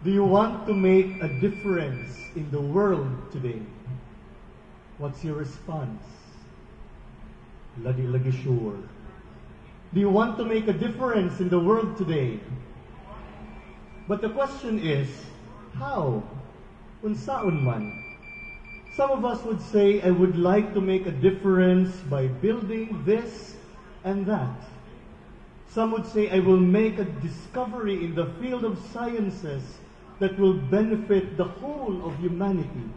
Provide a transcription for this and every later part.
Do you want to make a difference in the world today? What's your response? Lagi sure. Do you want to make a difference in the world today? But the question is, how? Unsaon man? Some of us would say, I would like to make a difference by building this and that. Some would say, I will make a discovery in the field of sciences that will benefit the whole of humanity.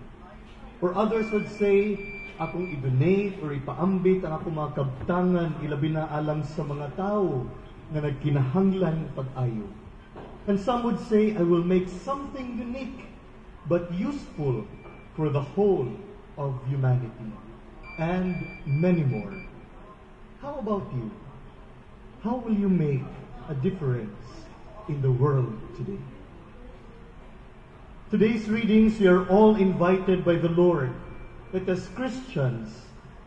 Or others would say, akong i-donate or ipaambit ang akong mga kabtangan, ilabi na alang sa mga tao na nagkinahanglan pag-ayo. And some would say, I will make something unique but useful for the whole of humanity. And many more. How about you? How will you make a difference in the world today? Today's readings, we are all invited by the Lord that as Christians,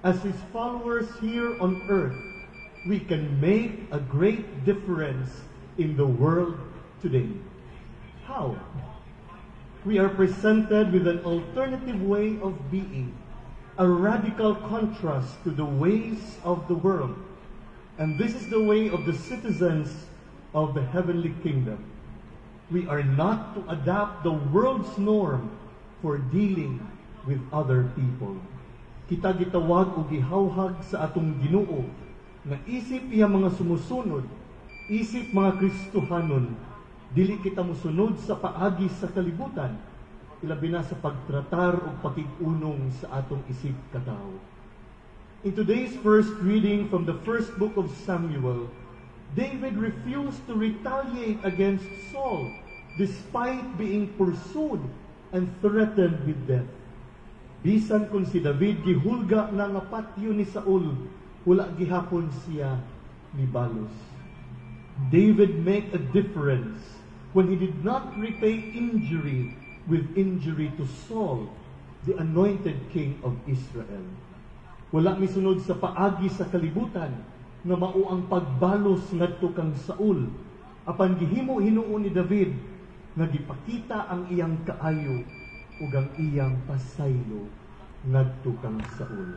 as His followers here on earth, we can make a great difference in the world today. How? We are presented with an alternative way of being, a radical contrast to the ways of the world. And this is the way of the citizens of the heavenly kingdom. We are not to adapt the world's norm for dealing with other people. Kita gitawag o gihawhag sa atong Ginoo na isip iya mga sumusunod, isip mga Kristohanon, dili kita musunod sa paagi sa kalibutan, ilabi na sa pagtratar o pakig-unong sa atong isip katao. In today's first reading from the first book of Samuel, David refused to retaliate against Saul despite being pursued and threatened with death. Bisan kung si David gihulga na nga patyo ni Saul, wala gihapon siya ni balos. David made a difference when he did not repay injury with injury to Saul, the anointed king of Israel. Wala misunod sa paagi sa kalibutan nga mao ang pagbalos ngadto kang Saul. Apan gihimo hinuon ni David nga gipakita ang iyang kaayo ug ang iyang pasaylo ngadto kang Saul.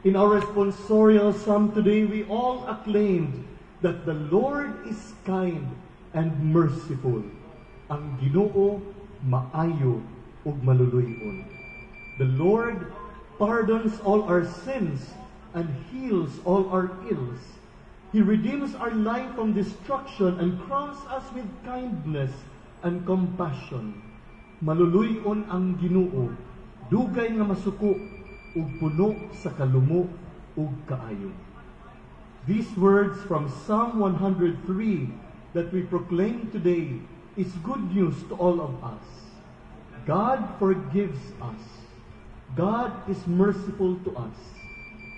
In our responsorial psalm today, we all acclaimed that the Lord is kind and merciful. Ang Ginoo maayo ug maluluy-on. The Lord pardons all our sins and heals all our ills. He redeems our life from destruction and crowns us with kindness and compassion. Maluluy-on ang Ginoo, dugay nga masuko ug puno sa kalumo ug kaayo. These words from Psalm 103 that we proclaim today is good news to all of us. God forgives us. God is merciful to us.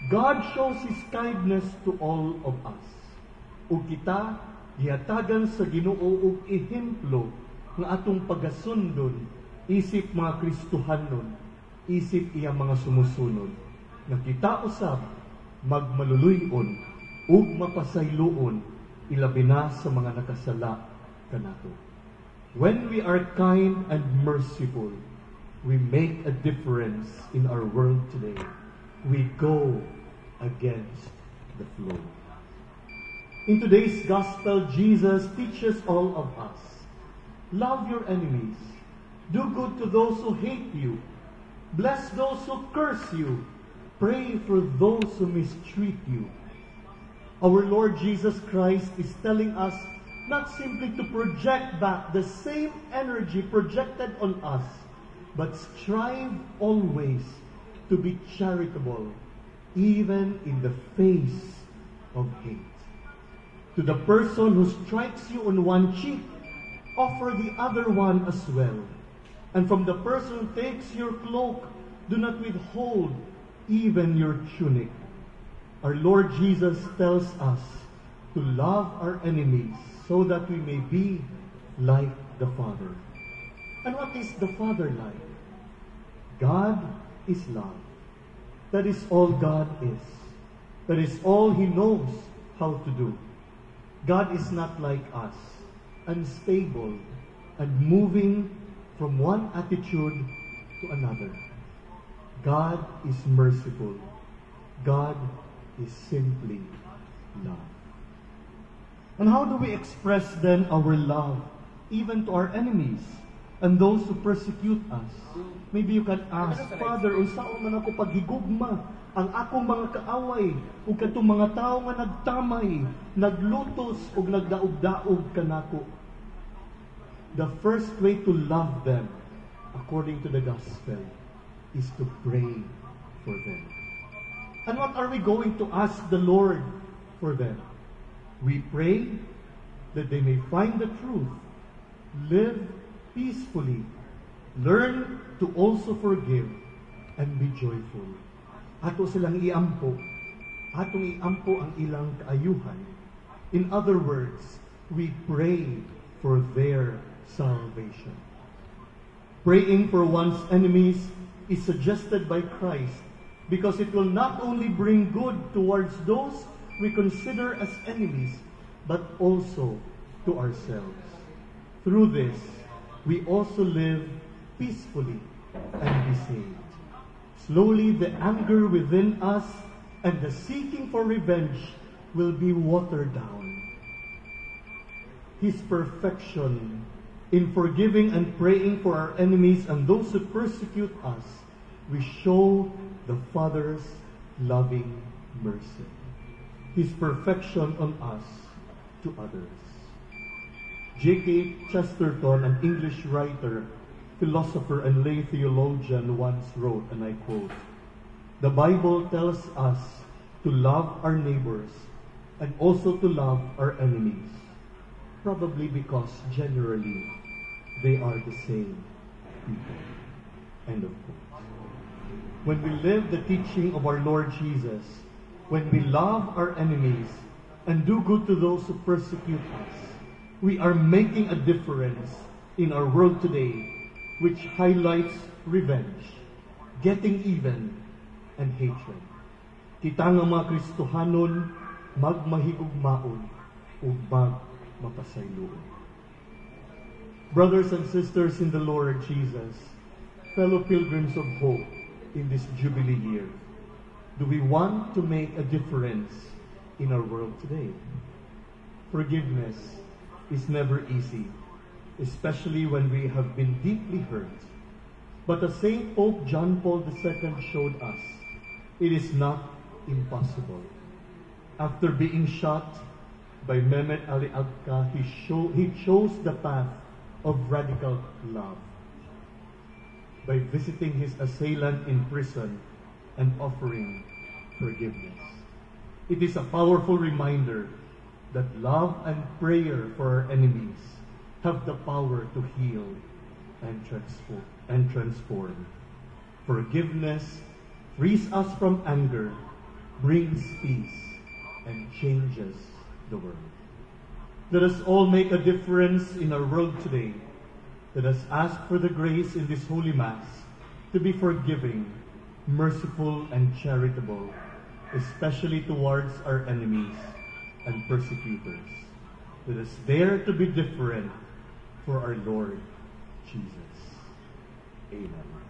God shows His kindness to all of us. Ug kita gihatagan sa Ginoo og ehemplo nga atong pagasundon isip mga Kristohanon, isip iya mga sumusunod. Nga kita usab magmaluluy-on ug mapasayloon ilabi na sa mga nakasala kanato. When we are kind and merciful, we make a difference in our world today. We go against the flow. In today's gospel, Jesus teaches all of us, love your enemies, do good to those who hate you, bless those who curse you, pray for those who mistreat you. Our Lord Jesus Christ is telling us not simply to project back the same energy projected on us, but strive always to be charitable, even in the face of hate. To the person who strikes you on one cheek, offer the other one as well. And from the person who takes your cloak, do not withhold even your tunic. Our Lord Jesus tells us to love our enemies so that we may be like the Father. And what is the Father like? God is love. That is all God is. That is all He knows how to do. God is not like us, unstable, and moving from one attitude to another. God is merciful. God is simply love. And how do we express then our love even to our enemies and those who persecute us? Maybe you can ask, Father, unsaon man ako paghigugma ang akong mga kaaway ug katong mga tawo nga nagtamay, naglutos ug nagdaog-daog kanako. The first way to love them, according to the gospel, is to pray for them. And what are we going to ask the Lord for them? We pray that they may find the truth, live peacefully, learn to also forgive, and be joyful. Ato silang iampo, atong iampo ang ilang kaayuhan. In other words, we pray for their salvation. Praying for one's enemies is suggested by Christ because it will not only bring good towards those we consider as enemies, but also to ourselves. Through this, we also live peacefully and be saved. Slowly, the anger within us and the seeking for revenge will be watered down. His perfection in forgiving and praying for our enemies and those who persecute us, we show the Father's loving mercy. His perfection on us to others. G.K. Chesterton, an English writer, philosopher, and lay theologian, once wrote, and I quote, "The Bible tells us to love our neighbors and also to love our enemies, probably because generally they are the same people." End of quote. When we live the teaching of our Lord Jesus, when we love our enemies and do good to those who persecute us, we are making a difference in our world today, which highlights revenge, getting even, and hatred. Kita nga mga Kristohanon, magmahigugmaon ug magmapasayloon. Brothers and sisters in the Lord Jesus, fellow pilgrims of hope in this Jubilee year, do we want to make a difference in our world today? Forgiveness is never easy, especially when we have been deeply hurt. But as St. Pope John Paul II showed us, it is not impossible. After being shot by Mehmet Ali Agca, he chose the path of radical love by visiting his assailant in prison and offering forgiveness. It is a powerful reminder that love and prayer for our enemies have the power to heal and transform. Forgiveness frees us from anger, brings peace, and changes the world. Let us all make a difference in our world today. Let us ask for the grace in this Holy Mass to be forgiving, merciful, and charitable, especially towards our enemies and persecutors. Let us dare to be different for our Lord Jesus. Amen.